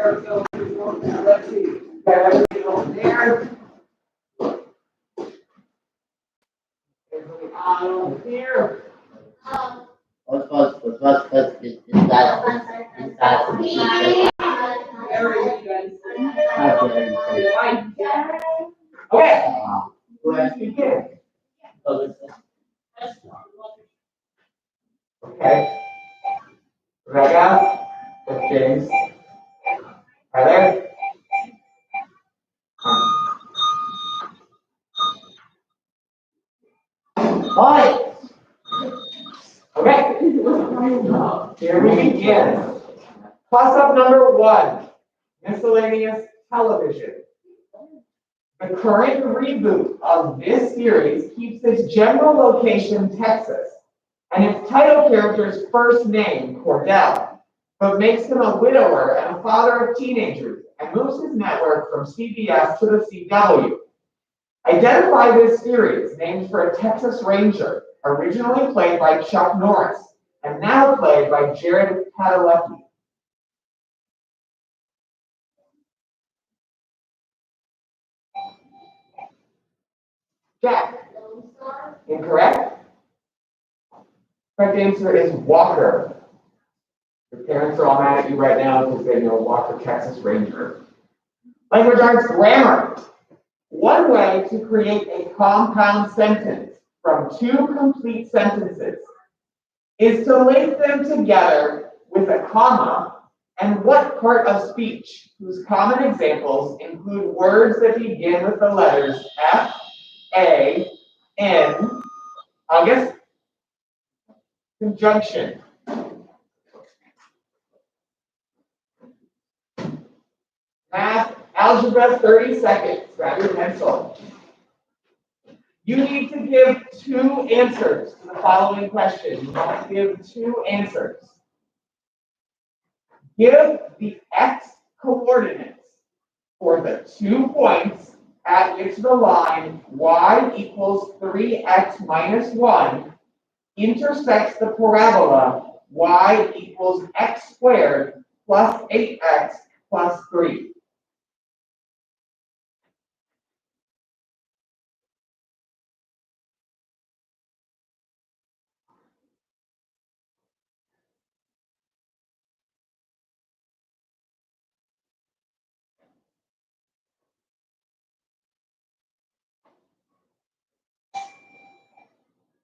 Let's see. Got everything over there. Everything on over here. Okay. Let's begin. Okay. Rebecca, James, Tyler. Hi. Okay. Here we begin. Toss-up number 1. Miscellaneous Television. The current reboot of this series keeps its general location Texas, and its title character's first name, Cordell, but makes him a widower and a father of teenagers, and moves his network from CBS to the CW. Identify this series, named for a Texas Ranger, originally played by Chuck Norris, and now played by Jared Padalecki. Jack. Incorrect. Correct answer is Walker. Your parents are all mad at you right now because they know Walker, Texas Ranger. Language arts grammar. One way to create a compound sentence from 2 complete sentences is to link them together with a comma and what part of speech, whose common examples include words that begin with the letters F, A, N, August, conjunction. Math, algebra, 30 seconds. Grab your pencil. You need to give 2 answers to the following question. You must give 2 answers. Give the x coordinates for the 2 points at which the line y equals 3x minus 1 intersects the parabola y equals x squared plus 8x plus 3.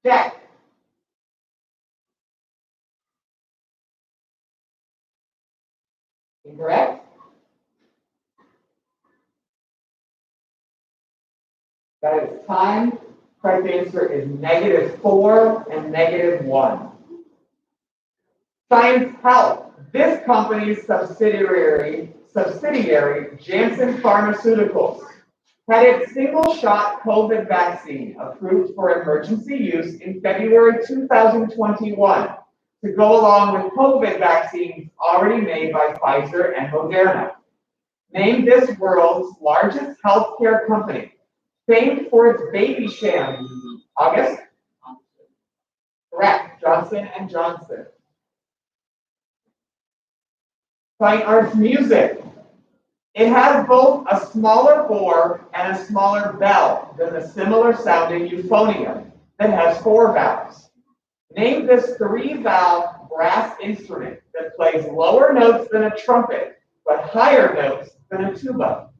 Jack. Incorrect? That is time. Correct answer is -4 and -1. Science Health. This company's subsidiary, Janssen Pharmaceuticals, had its single-shot COVID vaccine approved for emergency use in February 2021 to go along with COVID vaccines already made by Pfizer and Moderna. Named this world's largest healthcare company, famed for its baby sham. August? Correct. Johnson & Johnson. Fine arts music. It has both a smaller bore and a smaller bell than the similar sounding euphonium that has 4 valves. Name this 3-valve brass instrument that plays lower notes than a trumpet, but higher notes than a tuba.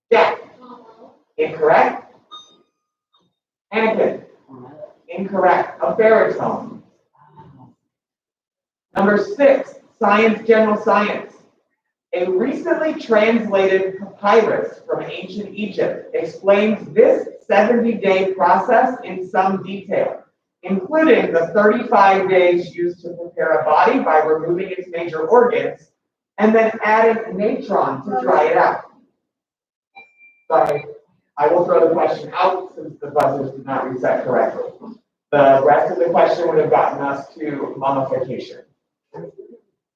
Jack. Incorrect. Anakin. Incorrect. A baritone. Number 6, science, general science. A recently translated papyrus from ancient Egypt explains this 70-day process in some detail, including the 35 days used to prepare a body by removing its major organs and then adding natron to dry it out. Sorry, I will throw the question out since the buzzers did not reset correctly. The rest of the question would have gotten us to mummification.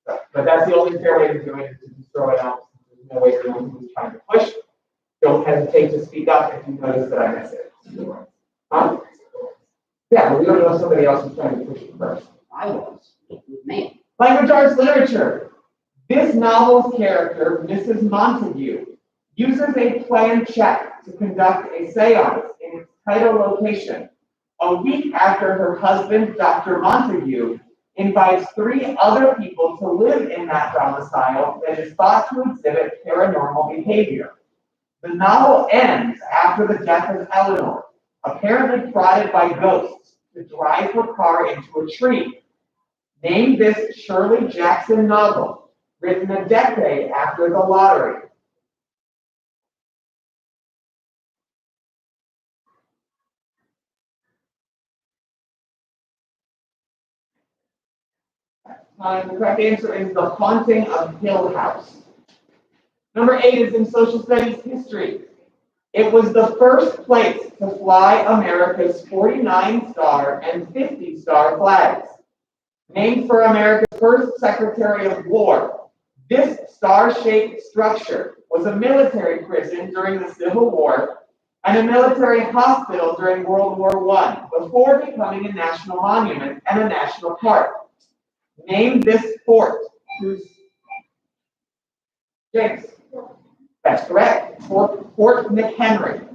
But that's the only fair way to do it, is to just throw it out. There's no way to know who's trying to push. Don't hesitate to speak up if you notice that I miss it. Huh? Yeah, but we don't know somebody else is trying to push it first. I was. Man. Language arts literature. This novel's character, Mrs. Montague, uses a planned check to conduct a seance in its title location. A week after her husband, Dr. Montague, invites 3 other people to live in that domicile that is thought to exhibit paranormal behavior. The novel ends after the death of Eleanor, apparently prodded by ghosts to drive her car into a tree. Name this Shirley Jackson novel, written a decade after the lottery. The correct answer is The Haunting of Hill House. Number 8 is in social studies history. It was the first place to fly America's 49-star and 50-star flags. Named for America's first Secretary of War, this star-shaped structure was a military prison during the Civil War and a military hospital during World War I, before becoming a national monument and a national park. Name this fort whose... James. That's correct. Fort McHenry.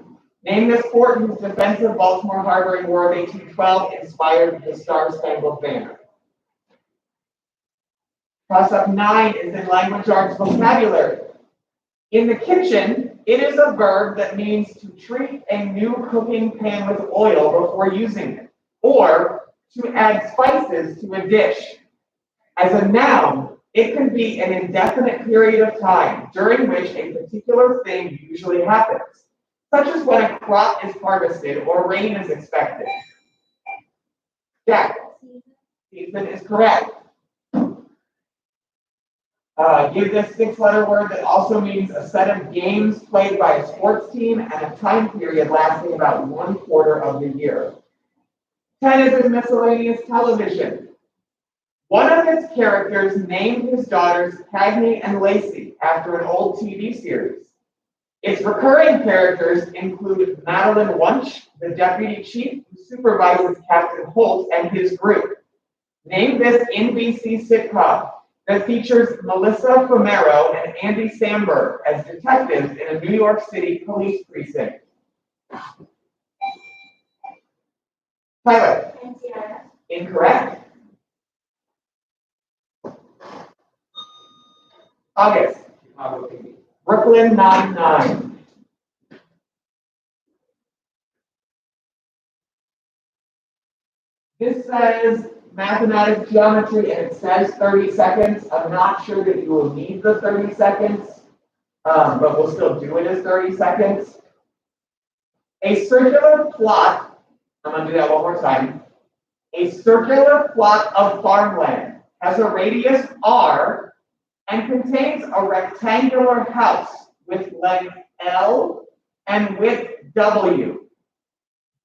Name this fort whose defense of Baltimore Harbor in War of 1812 inspired the Star-Spangled Banner. Toss-up 9 is in language arts vocabulary. In the kitchen, it is a verb that means to treat a new cooking pan with oil before using it, or to add spices to a dish. As a noun, it can be an indefinite period of time during which a particular thing usually happens, such as when a crop is harvested or rain is expected. Jack, season is correct. Give this 6-letter word that also means a set of games played by a sports team and a time period lasting about 1/4 of the year. 10 is in miscellaneous television. One of its characters named his daughters Cagney and Lacey after an old TV series. Its recurring characters include Madeline Wunsch, the deputy chief who supervises Captain Holt and his group. Name this NBC sitcom that features Melissa Fumero and Andy Samberg as detectives in a New York City police precinct. Tyler. NCIS. Incorrect. August. Brooklyn Nine-Nine. This says mathematics geometry and it says 30 seconds. I'm not sure that you will need the 30 seconds, but we'll still do it as 30 seconds. A circular plot, I'm going to do that one more time. A circular plot of farmland has a radius r and contains a rectangular house with length L and width W.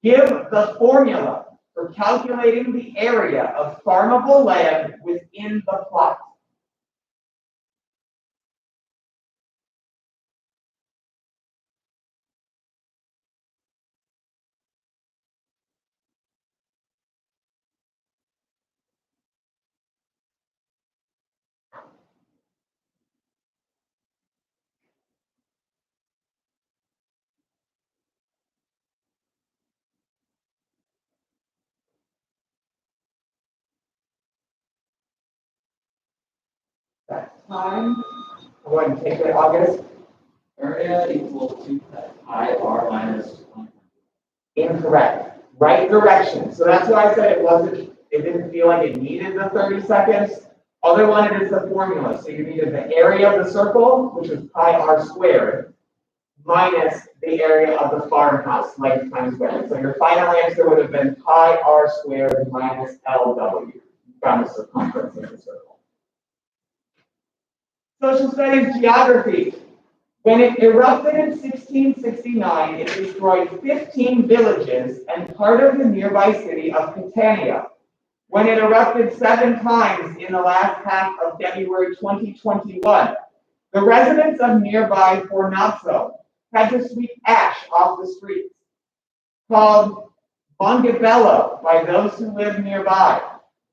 Give the formula for calculating the area of farmable land within the plot. That's time. Go ahead and take it, August. Area equal to pi r minus 1. Incorrect. Right direction. So that's why I said it didn't feel like it needed the 30 seconds. All they wanted is the formula. So you needed the area of the circle, which is pi r squared, minus the area of the farmhouse, length times width. So your final answer would have been pi r squared minus LW. You found the circumference of the circle. Social studies geography. When it erupted in 1669, it destroyed 15 villages and part of the nearby city of Catania. When it erupted 7 times in the last half of February 2021, the residents of nearby Fornazzo had to sweep ash off the streets. Called Bongabello by those who live nearby,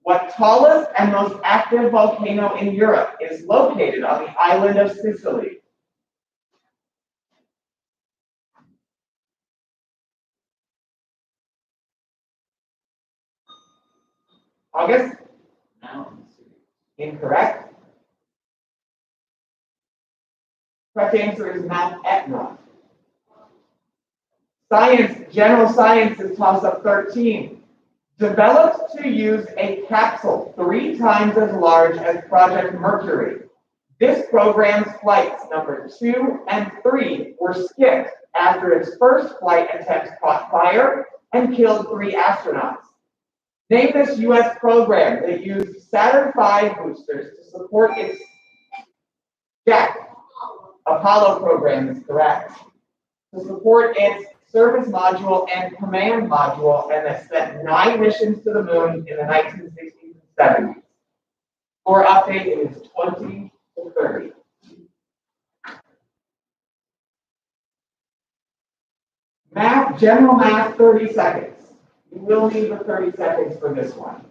What tallest and most active volcano in Europe is located on the island of Sicily? August? Mountain. Incorrect. Correct answer is Mount Etna. Science, general sciences, toss-up 13. Developed to use a capsule 3 times as large as Project Mercury. This program's flights number 2 and 3 were skipped after its first flight attempt caught fire and killed 3 astronauts. Name this U.S. program that used Saturn V boosters to support its Apollo program is correct. To support its service module and command module, and that sent 9 missions to the moon in the 1960s and 70s. For update, it is 20 to 30. Math, general math, 30 seconds. You will need the 30 seconds for this one.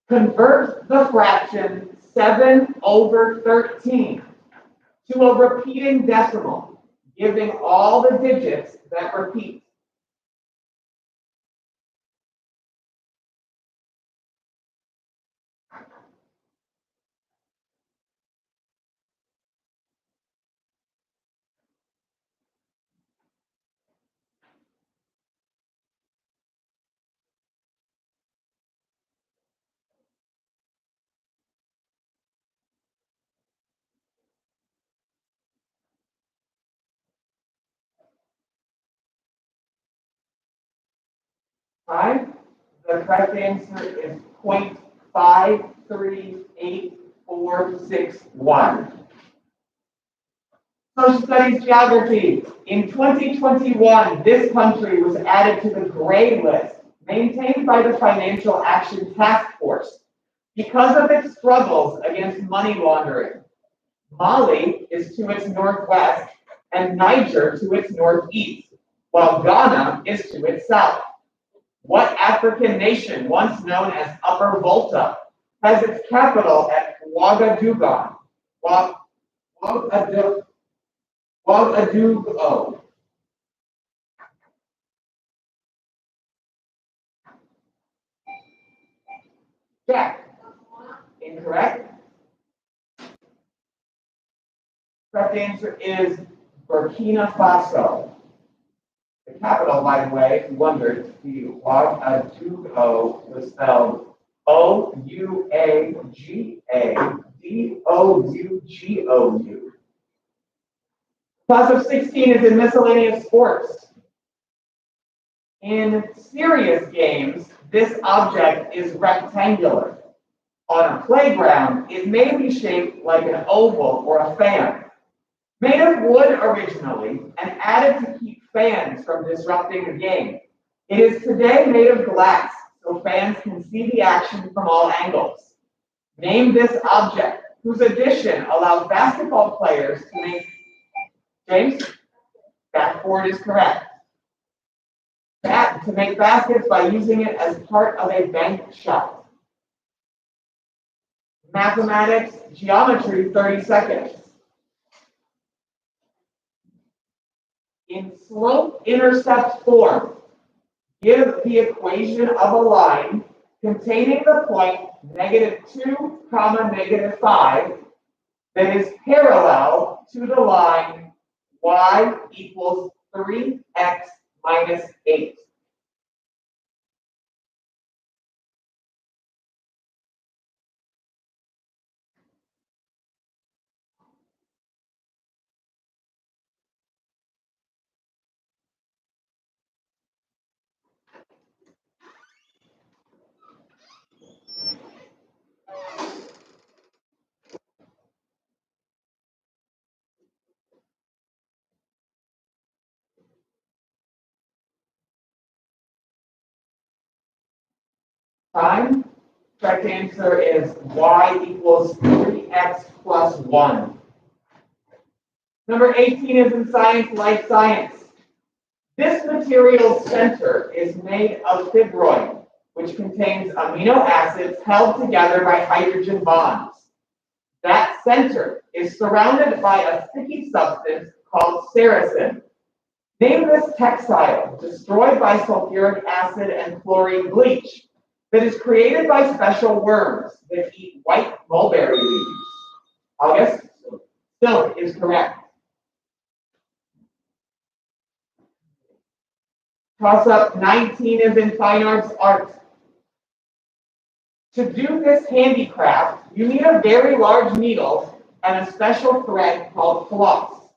Convert the fraction 7/13 to a repeating decimal, giving all the digits that repeat. Five. The correct answer is 0.538461. Social studies geography. In 2021, this country was added to the gray list maintained by the Financial Action Task Force because of its struggles against money laundering. Mali is to its northwest and Niger to its northeast, while Ghana is to its south. What African nation, once known as Upper Volta, has its capital at Ouagadougou? Ouagadougou. Jack. Incorrect. Correct answer is Burkina Faso. The capital, by the way, if you wondered, the Ouagadougou was spelled Ouagadougou. Class of 16 is in miscellaneous sports. In serious games, this object is rectangular. On a playground, it may be shaped like an oval or a fan. Made of wood originally and added to keep fans from disrupting the game. It is today made of glass, so fans can see the action from all angles. Name this object, whose addition allows basketball players to make... James? Backboard is correct. To make baskets by using it as part of a bank shot. Mathematics, geometry, 30 seconds. In slope-intercept form, give the equation of a line containing the point -2, -5 that is parallel to the line y equals 3x minus 8. Time. Correct answer is y equals 3x plus 1. Number 18 is in science, life science. This material's center is made of fibroin, which contains amino acids held together by hydrogen bonds. That center is surrounded by a sticky substance called sericin. Name this textile destroyed by sulfuric acid and chlorine bleach that is created by special worms that eat white mulberry leaves. August? Silk is correct. Toss up 19 is in fine arts art. To do this handicraft, you need a very large needle and a special thread called floss.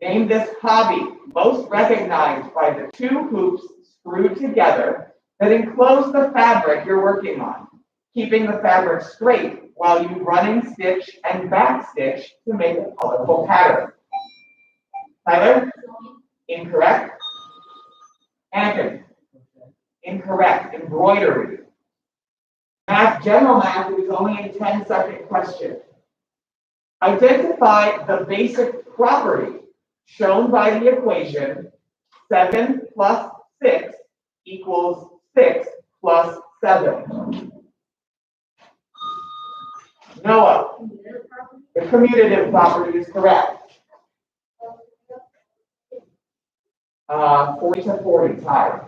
Name this hobby, most recognized by the two hoops screwed together that enclose the fabric you're working on, keeping the fabric straight while you running stitch and back stitch to make a colorful pattern. Tyler? Incorrect. Anakin? Incorrect. Embroidery. General math is only a 10-second question. Identify the basic property shown by the equation 7 plus 6 equals 6 plus 7. Noah, the commutative property is correct. 40 to 40, tied.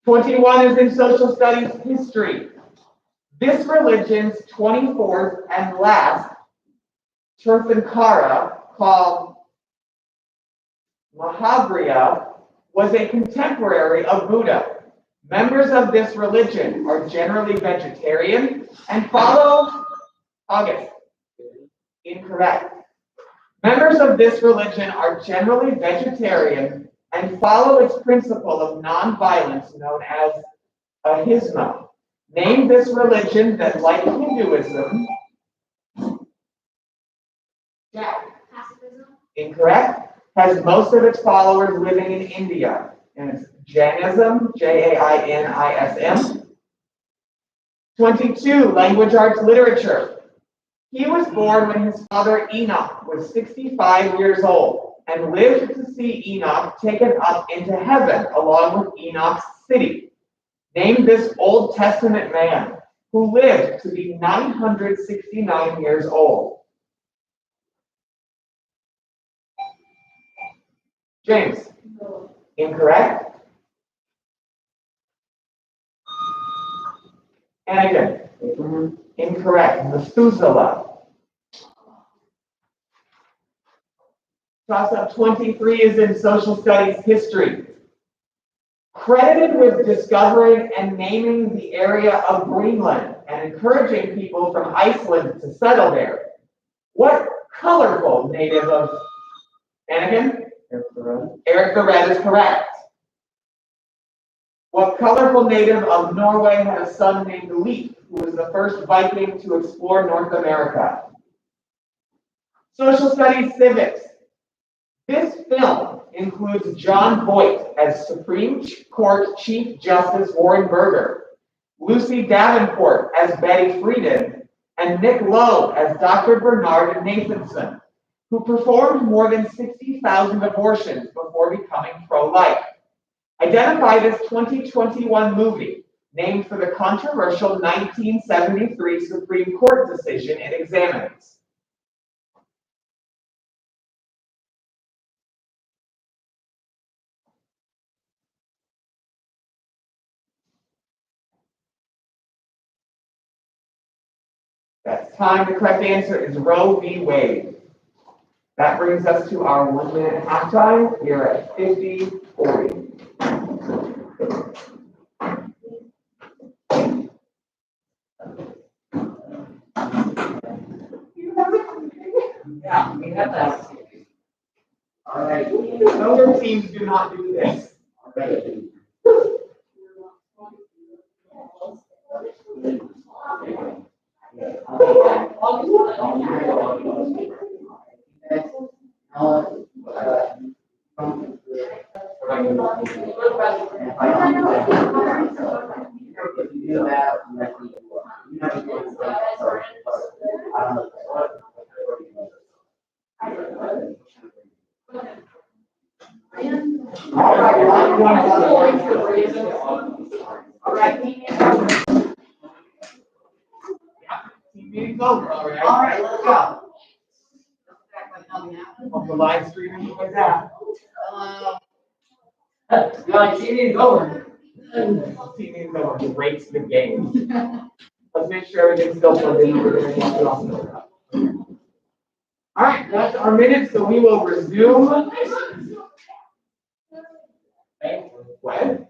21 is in social studies history. This religion's 24th and last Tirthankara, called Mahavira, was a contemporary of Buddha. Members of this religion are generally vegetarian and follow August. Incorrect. Members of this religion are generally vegetarian and follow its principle of nonviolence known as ahisma. Name this religion that, like Hinduism, incorrect, has most of its followers living in India, and it's Jainism, Jainism. 22, language arts literature. He was born when his father Enoch was 65 years old and lived to see Enoch taken up into heaven along with Enoch's city. Name this Old Testament man who lived to be 969 years old. James? Incorrect. Anakin? Incorrect. Methuselah. Toss up 23 is in social studies history. Credited with discovering and naming the area of Greenland and encouraging people from Iceland to settle there. What colorful native of Anakin? Eric the Red is correct. What colorful native of Norway had a son named Leif, who was the first Viking to explore North America? Social studies civics. This film includes John Voight as Supreme Court Chief Justice Warren Burger, Lucy Davenport as Betty Friedan, and Nick Lowe as Dr. Bernard Nathanson, who performed more than 60,000 abortions before becoming pro-life. Identify this 2021 movie, named for the controversial 1973 Supreme Court decision it examines. That's time. The correct answer is Roe v. Wade. That brings us to our 1 minute halftime. We are at 50-40. Yeah, we have that. All right. Other teams do not do this. All right. Everyone's on Going the to board. raise it. All right, meeting is over. Team meeting's over, all right? All right, let's go. Act like nothing happened. Hope the live streaming was out. No, TV's over. Team meeting's over, breaks the game. Let's make sure everything's still plugged in over there. And walk it off the top. All right, that's our minutes, so we will resume. When?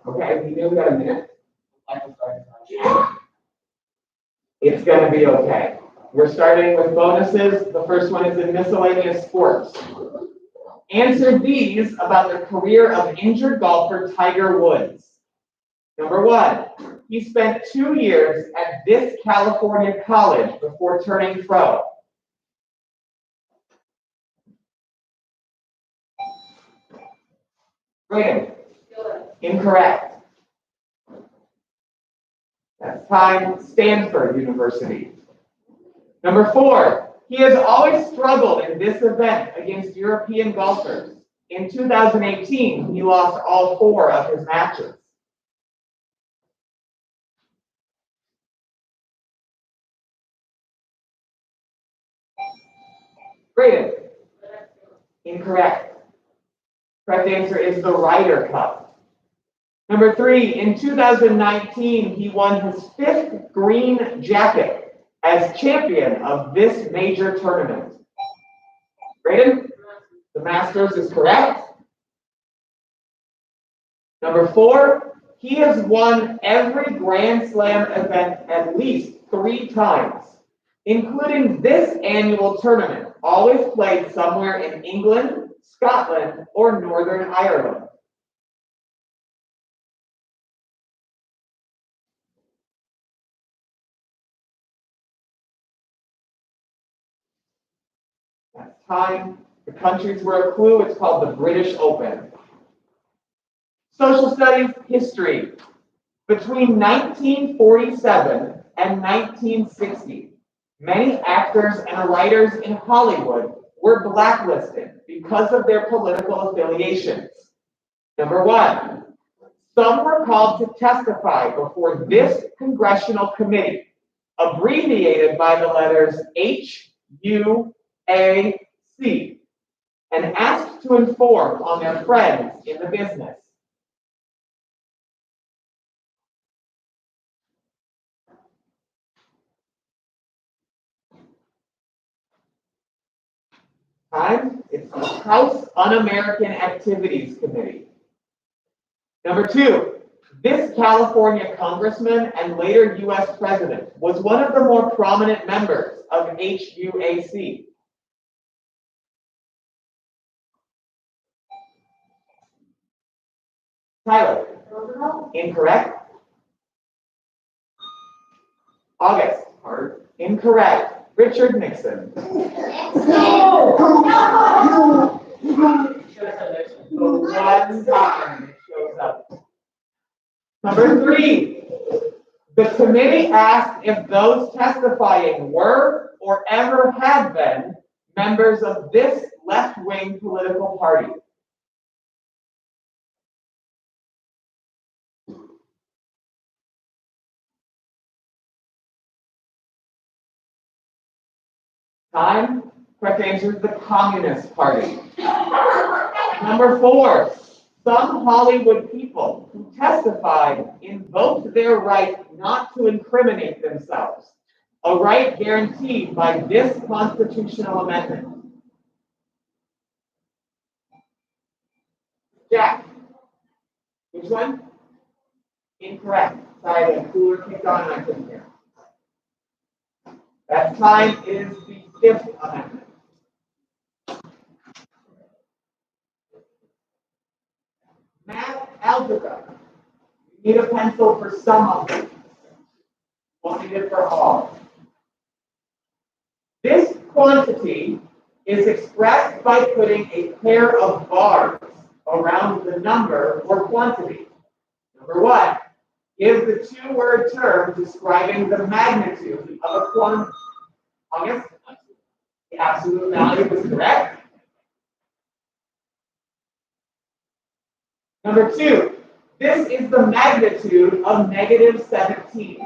Okay, we knew we got a minute. It's gonna be okay. We're starting with bonuses. The first one is in miscellaneous sports. Answer these about the career of injured golfer Tiger Woods. Number one, he spent 2 years at this California college before turning pro. Brandon. Incorrect. That's time. Stanford University. Number four, he has always struggled in this event against European golfers. In 2018, he lost all 4 of his matches. Brayden. Incorrect. Correct answer is the Ryder Cup. Number 3, in 2019, he won his 5th green jacket as champion of this major tournament. Brayden? The Masters is correct. Number 4, he has won every Grand Slam event at least 3 times, including this annual tournament, always played somewhere in England, Scotland, or Northern Ireland. That's time. The countries were a clue. It's called the British Open. Social studies history. Between 1947 and 1960, many actors and writers in Hollywood were blacklisted because of their political affiliations. Number 1, some were called to testify before this congressional committee, abbreviated by the letters HUAC, and asked to inform on their friends in the business. Time? It's the House Un-American Activities Committee. Number 2, this California congressman and later U.S. president was one of the more prominent members of HUAC. Tyler? Incorrect. August? Incorrect. Richard Nixon. No! The one time it shows up. Number 3, the committee asked if those testifying were or ever had been members of this left-wing political party. Time? Correct answer is the Communist Party. Number 4, some Hollywood people who testified invoked their right not to incriminate themselves, a right guaranteed by this constitutional amendment. Jack? Which one? Incorrect. Sorry, the cooler kicked on and I couldn't hear. That time is the 5th amendment. Math algebra. You need a pencil for some of them. We'll need it for all. This quantity is expressed by putting a pair of bars around the number or quantity. Number 1, give the 2-word term describing the magnitude of a quantity. August? The absolute value is correct. Number 2, this is the magnitude of negative 17.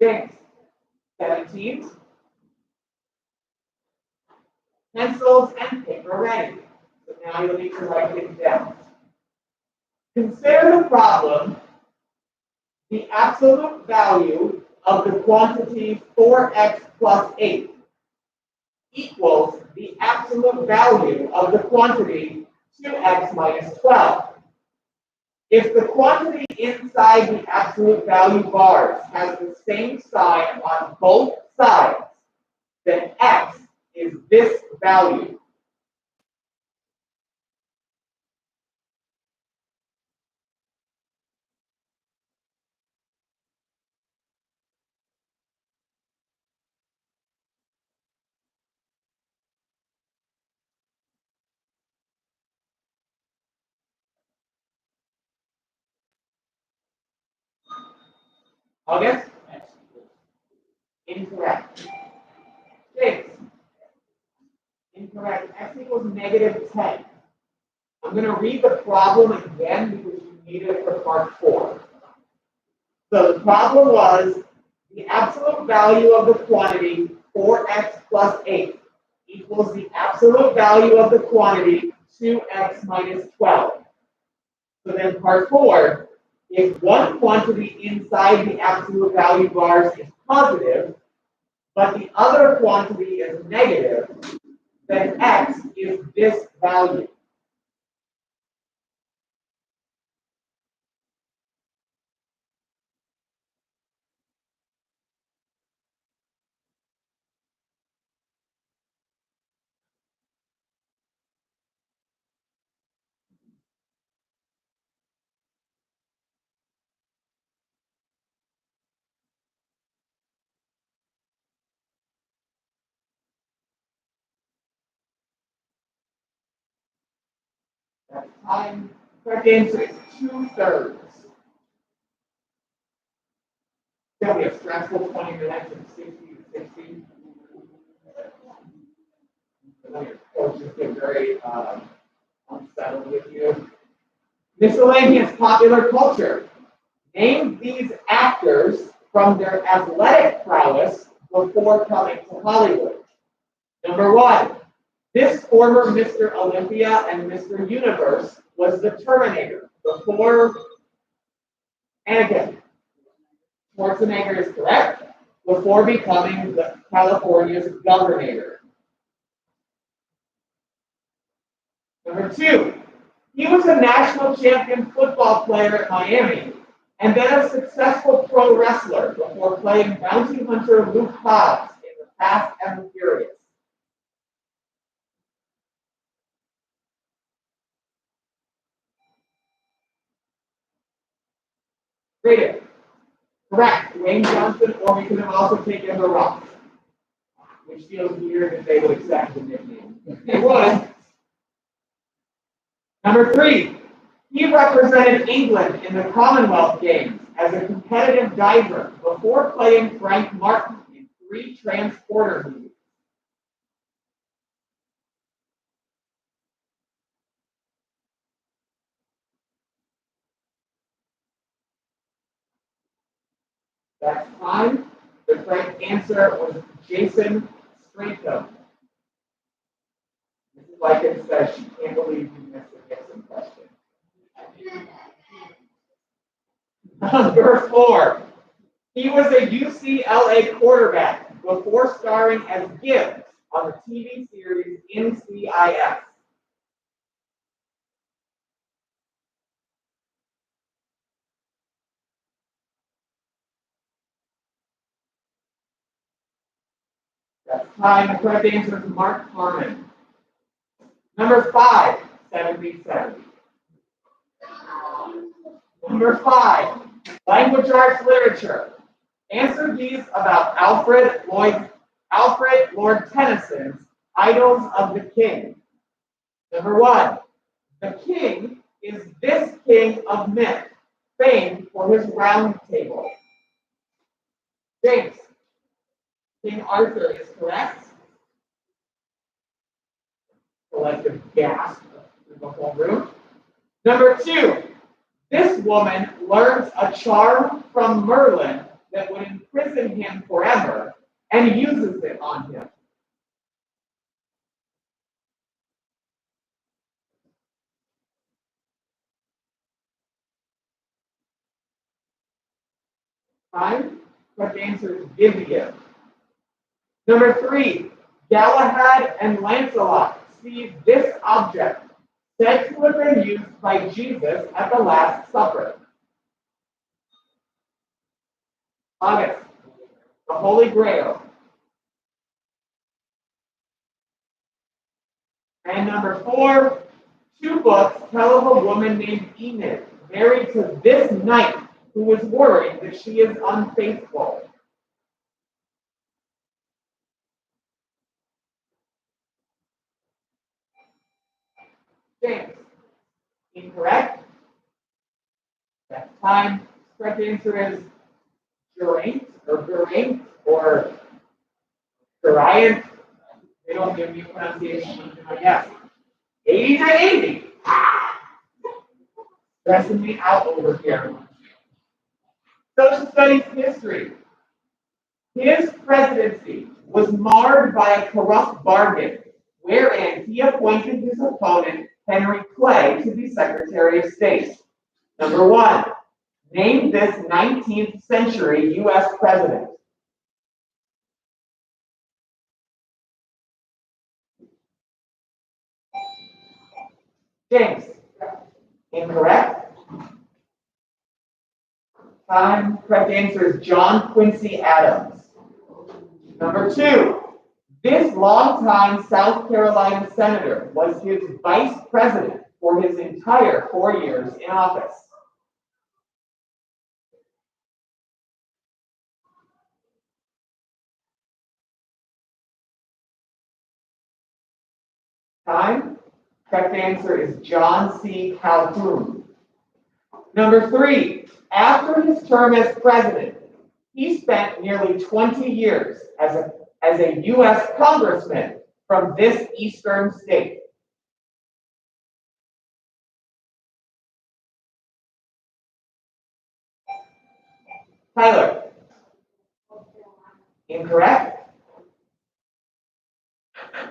James, 17. Pencils and paper ready. So now you'll need to write things down. Consider the problem. The absolute value of the quantity 4x plus 8 equals the absolute value of the quantity 2x minus 12. If the quantity inside the absolute value bars has the same sign on both sides, then x is this value. August? Incorrect. James? Incorrect. X equals negative 10. I'm going to read the problem again because you need it for part 4. So the problem was the absolute value of the quantity 4x plus 8 equals the absolute value of the quantity 2x minus 12. So then part 4, if one quantity inside the absolute value bars is positive, but the other quantity is negative, then x is this value. That time, correct answer is 2/3. It's going to be a stressful 20 minutes from 60 to 60. And then your coach just get very unsettled with you. Miscellaneous popular culture. Name these actors from their athletic prowess before coming to Hollywood. Number 1, this former Mr. Olympia and Mr. Universe was the Terminator before, and again, Schwarzenegger is correct, before becoming California's governor. Number 2, he was a national champion football player at Miami, and then a successful pro wrestler before playing bounty hunter Luke Hobbs in The Fast and the Furious. Read it. Correct, Dwayne Johnson, or we could have also taken The Rock, which feels weird if they would accept the nickname. It would. Number 3, he represented England in the Commonwealth Games as a competitive diver before playing Frank Martin in 3 transporter movies. That's time. The correct answer was Jason Statham. Mrs. Likens says she can't believe you missed the Gibson question. Number 4, he was a UCLA quarterback before starring as Gibbs on the TV series NCIS. That's time. The correct answer is Mark Harmon. Number 5, 70-70. Number 5, language arts literature. Answer these about Alfred Lord Tennyson's Idylls of the King. Number 1, the king is this king of myth, famed for his round table. James, King Arthur is correct. Collective gasp. the whole room. Number 2, this woman learns a charm from Merlin that would imprison him forever and uses it on him. Time? Correct answer is Vivian. Number 3, Galahad and Lancelot see this object said to have been used by Jesus at the Last Supper. August, the Holy Grail. And number 4, 2 books tell of a woman named Enid, married to this knight who is worried that she is unfaithful. James, incorrect. That's time. Correct answer is Geraint or Geraint. They don't give me a pronunciation, I guess. 80 to 80. Stressing me out over here. Social studies history. His presidency was marred by a corrupt bargain, wherein he appointed his opponent, Henry Clay, to be Secretary of State. Number 1, name this 19th century U.S. president. James, incorrect. Time, correct answer is John Quincy Adams. Number 2, this longtime South Carolina senator was his vice president for his entire 4 years in office. Time, correct answer is John C. Calhoun. Number 3, after his term as president, he spent nearly 20 years as a U.S. congressman from this eastern state. Tyler, incorrect.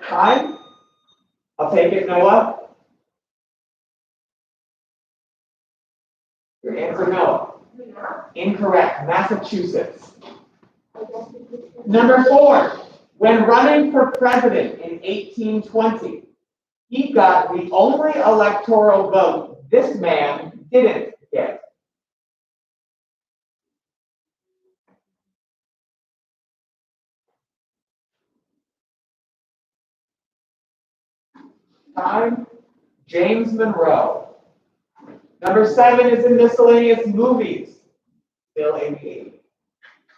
Time, I'll take it, Noah. Your answer, Noah. Incorrect, Massachusetts. Number 4, when running for president in 1820, he got the only electoral vote this man didn't get. Time, James Monroe. Number 7 is in miscellaneous movies. Still 88.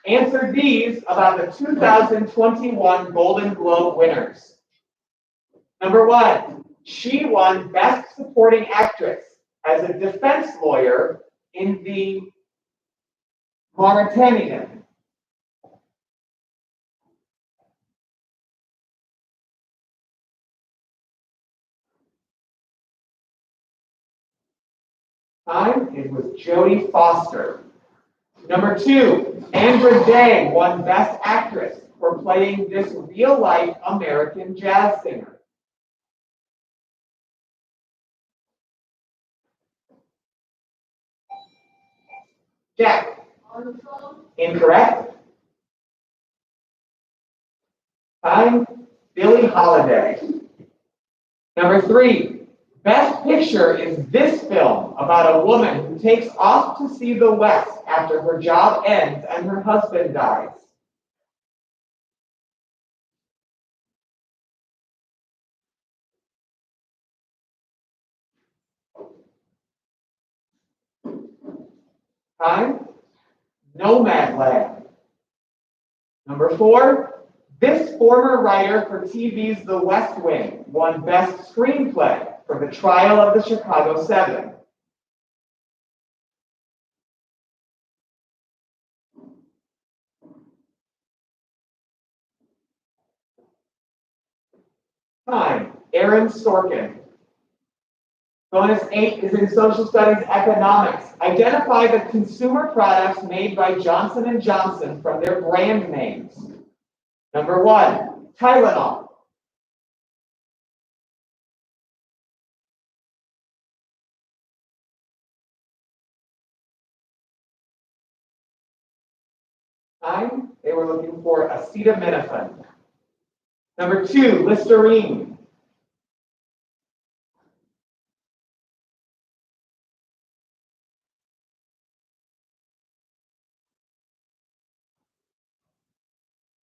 Answer these about the 2021 Golden Globe winners. Number 1, she won Best Supporting Actress as a defense lawyer in the Mauritanian. Time, it was Jodie Foster. Number 2, Andra Day won Best Actress for playing this real-life American jazz singer. Jack, incorrect. Time, Billie Holiday. Number 3, Best Picture is this film about a woman who takes off to see the West after her job ends and her husband dies. Time, Nomadland. Number 4, this former writer for TV's The West Wing won Best Screenplay for The Trial of the Chicago 7. Time, Aaron Sorkin. Bonus 8 is in social studies economics. Identify the consumer products made by Johnson & Johnson from their brand names. Number 1, Tylenol. Time, they were looking for acetaminophen. Number 2, Listerine.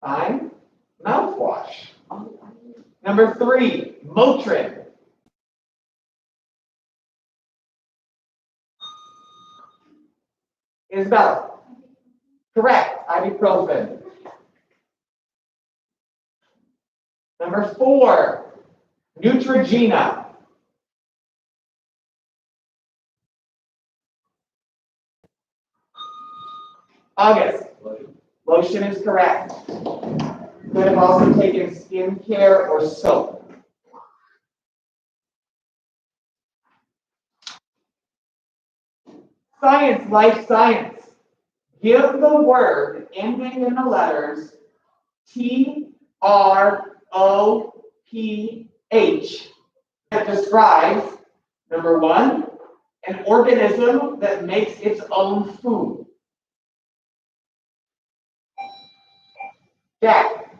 Time, mouthwash. Number 3, Motrin. Isabel. Correct, ibuprofen. Number 4, Neutrogena. August. Lotion is correct. Could have also taken skincare or soap. Science, life science. Give the word ending in the letters T, R, O, P, H that describes, number 1, an organism that makes its own food. Jack.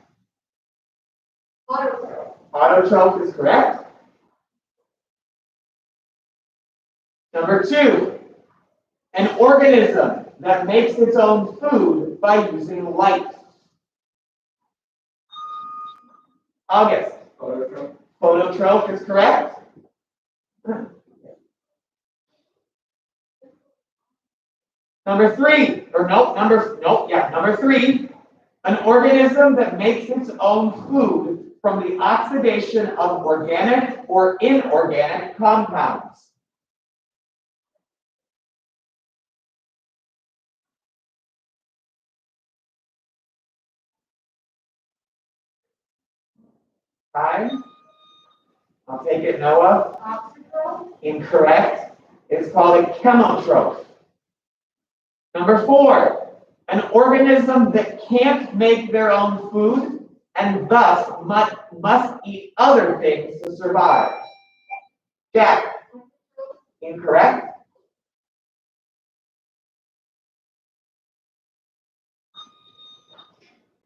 Autotroph. Autotroph is correct. Number 2, an organism that makes its own food by using light. August. Phototroph. Phototroph is correct. Number 3, number 3, an organism that makes its own food from the oxidation of organic or inorganic compounds. Time. I'll take it, Noah. Oxytroph. Incorrect. It's called a chemotroph. Number 4, an organism that can't make their own food and thus must eat other things to survive. Jack. Incorrect.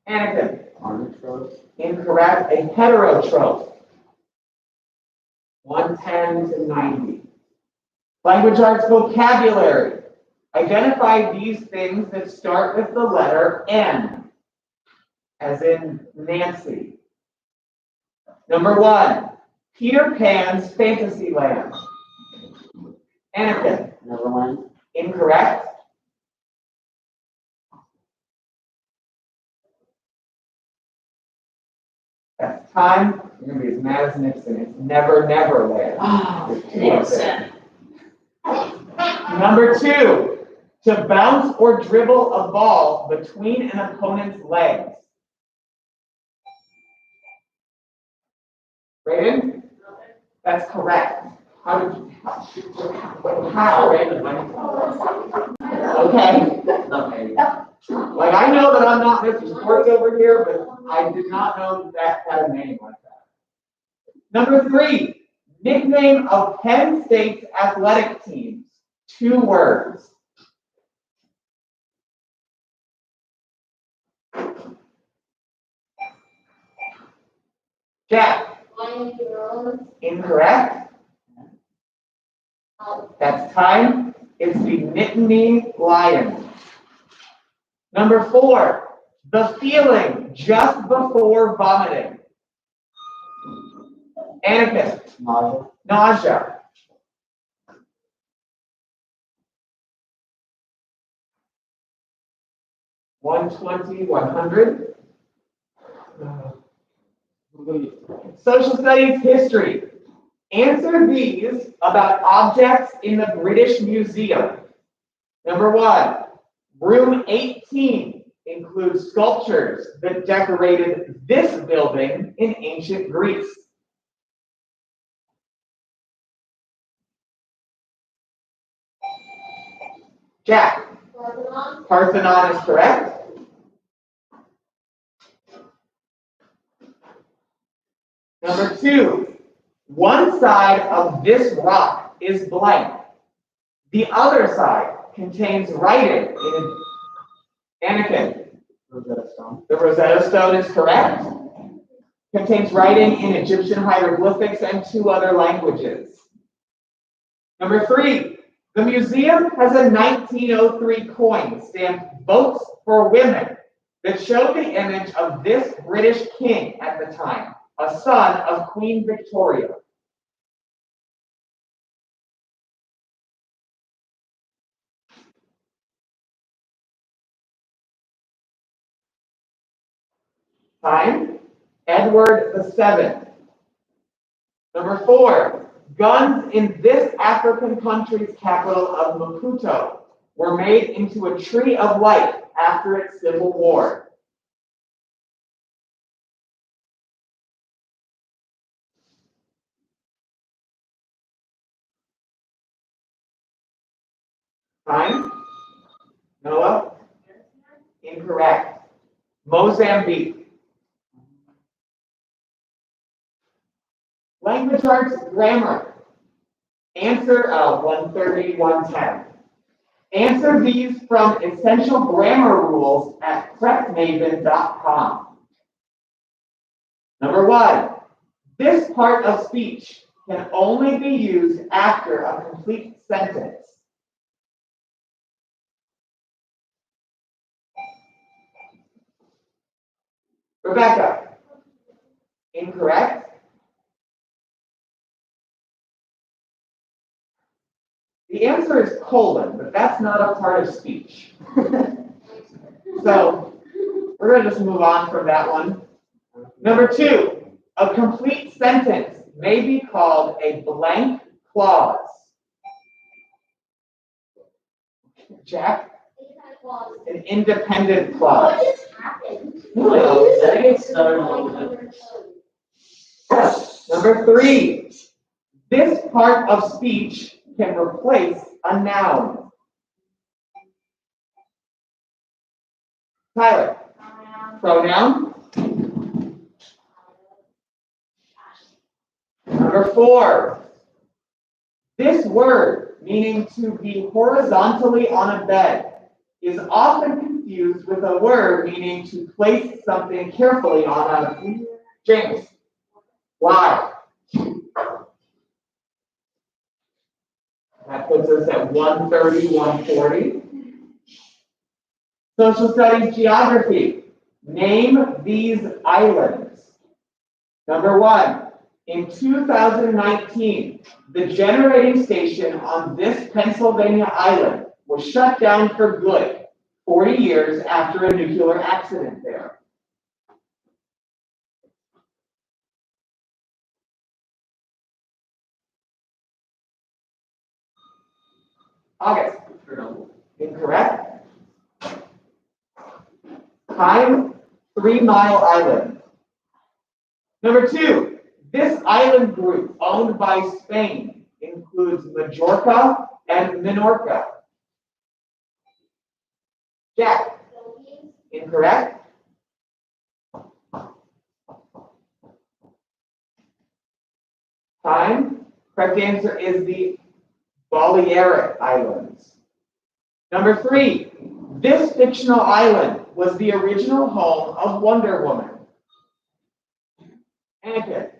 Anakin. Autotroph. Incorrect. A heterotroph. 110 to 90. Language arts vocabulary. Identify these things that start with the letter N, as in Nancy. Number 1, Peter Pan's Fantasyland. Anakin. Neverland. Incorrect. That's time. You're going to be as mad as Nixon. It's Never, Never Land. Oh, Nixon. Number 2, to bounce or dribble a ball between an opponent's legs. Brayden? That's correct. How did you? How? Okay. Okay. Like, I know that I'm not Mr. Sports over here, but I did not know that had a name like that. Number 3, nickname of Penn State's athletic teams. 2 words. Jack. Lion Heroes. Incorrect. That's time. It's the Nittany Lions. Number 4, the feeling just before vomiting. Anakin. Nausea. Nausea. $120, $100. Social studies history. Answer these about objects in the British Museum. Number 1, room 18 includes sculptures that decorated this building in ancient Greece. Jack. Parthenon is correct. Number 2, one side of this rock is blank. The other side contains writing in Anakin. Rosetta Stone. The Rosetta Stone is correct. Contains writing in Egyptian hieroglyphics and 2 other languages. Number 3, the museum has a 1903 coin stamped "Votes for Women" that showed the image of this British king at the time, a son of Queen Victoria. Time, Edward VII. Number 4, guns in this African country's capital of Maputo were made into a tree of life after its civil war. Time, Noah. Incorrect. Mozambique. Language arts, grammar. Answer 130, 110. Answer these from essential grammar rules at prepmaven.com. Number 1, this part of speech can only be used after a complete sentence. Rebecca. Incorrect. The answer is colon, but that's not a part of speech. So we're going to just move on from that one. Number 2, a complete sentence may be called a blank clause. Jack? An independent clause. What just happened? Well, I think it started a little bit. Number 3, this part of speech can replace a noun. Tyler, pronoun. Number 4, this word, meaning to be horizontally on a bed, is often confused with a word meaning to place something carefully on a... James. Why? That puts us at 130, 140. Social studies, geography. Name these islands. Number 1, in 2019, the generating station on this Pennsylvania island was shut down for good 40 years after a nuclear accident there. August. Incorrect. Time, 3 Mile Island. Number 2, this island group owned by Spain includes Majorca and Minorca. Jack. Incorrect. Time. Correct answer is the Balearic Islands. Number 3, this fictional island was the original home of Wonder Woman. Anakin.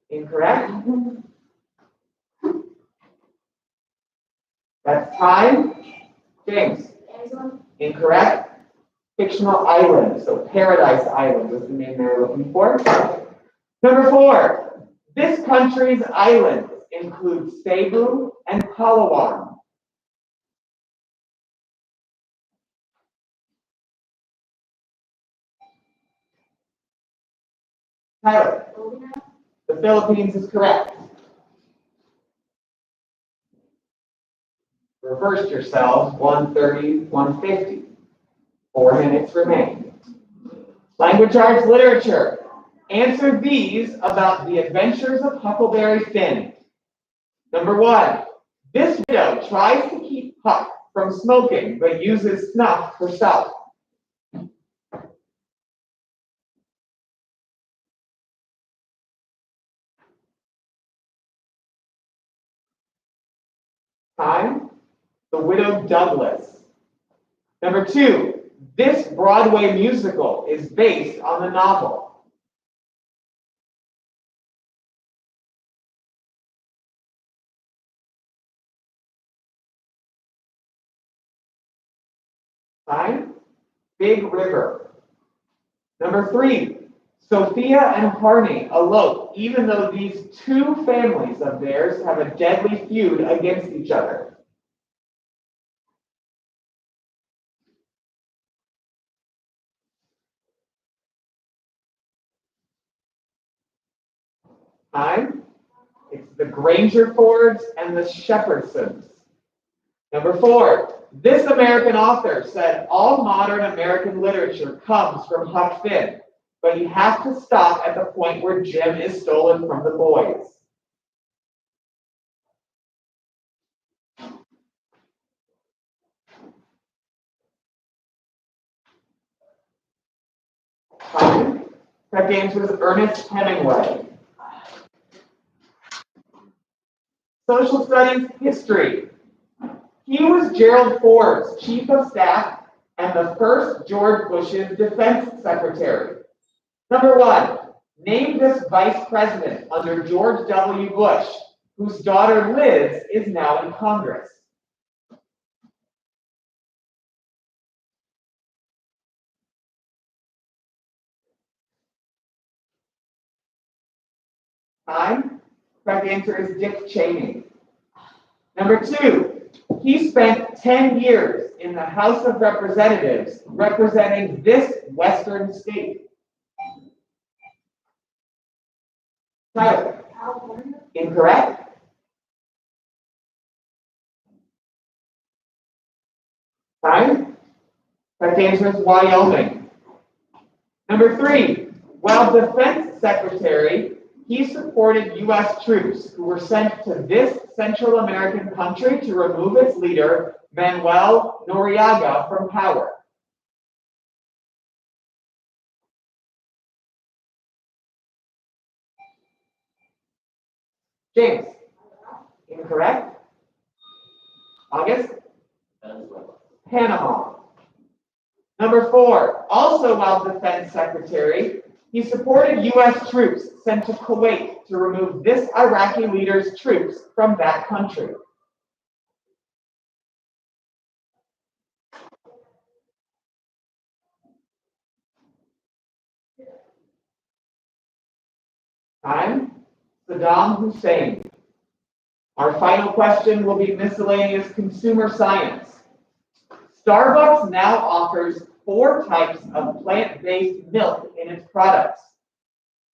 Incorrect. That's time. James. Incorrect. Fictional island. So Paradise Island was the name they were looking for. Number 4, this country's islands include Cebu and Palawan. Tyler. The Philippines is correct. Reverse yourselves, 130, 150. 4 minutes remain. Language arts, literature. Answer these about the adventures of Huckleberry Finn. Number 1, This widow tries to keep Huck from smoking, but uses snuff herself. Time, The Widow Douglas. Number 2, this Broadway musical is based on the novel. Time, Big River. Number 3, Sophia and Harney elope even though these two families of theirs have a deadly feud against each other. Time, it's the Grangerfords and the Shepherdsons. Number 4, this American author said all modern American literature comes from Huck Finn, but you have to stop at the point where Jim is stolen from the boys. Time, correct answer is Ernest Hemingway. Social studies history. He was Gerald Ford's chief of staff and the first George Bush's defense secretary. Number 1, name this vice president under George W. Bush, whose daughter Liz is now in Congress. Time, correct answer is Dick Cheney. Number 2, he spent 10 years in the House of Representatives representing this western state. Tyler. Incorrect. Time, correct answer is Wyoming. Number 3, while defense secretary, he supported U.S. troops who were sent to this Central American country to remove its leader, Manuel Noriega, from power. James. Incorrect. August. Panama. Number 4, also while defense secretary, he supported U.S. troops sent to Kuwait to remove this Iraqi leader's troops from that country. Time, Saddam Hussein. Our final question will be miscellaneous consumer science. Starbucks now offers 4 types of plant-based milk in its products.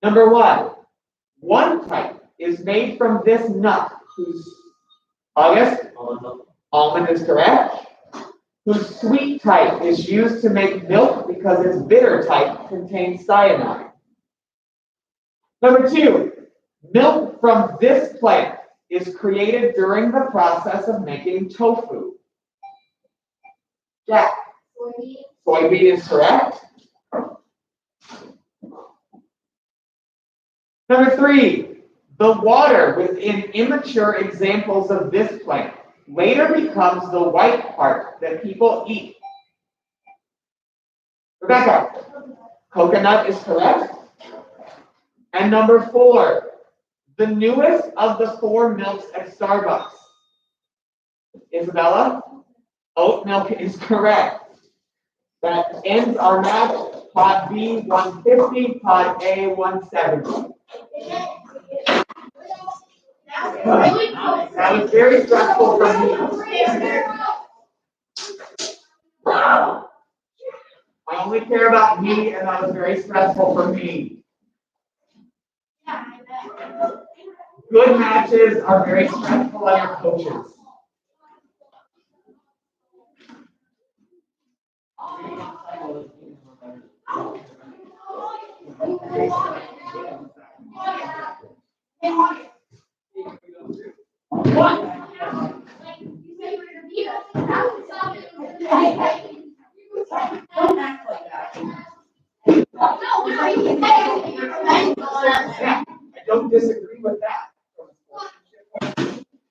Number 1 type is made from this nut, whose August? Almond is correct. Whose sweet type is used to make milk because its bitter type contains cyanide. Number 2, milk from this plant is created during the process of making tofu. Jack. Soybean is correct. Number 3, the water within immature examples of this plant later becomes the white part that people eat. Rebecca. Coconut is correct. And number 4, the newest of the 4 milks at Starbucks. Isabella. Oat milk is correct. That ends our match. Pod B 150, Pod A 170. That was very stressful for me. I only care about me, and that was very stressful for me. Good matches are very stressful on your coaches. What? Yeah, I don't disagree with that.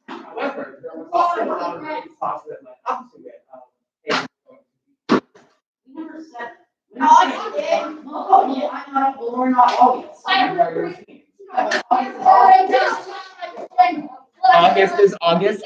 However, there was also a lot of great talks that led up to it. We never said. Oh, you did? Oh, yeah, I'm not, well, we're not August. August is August.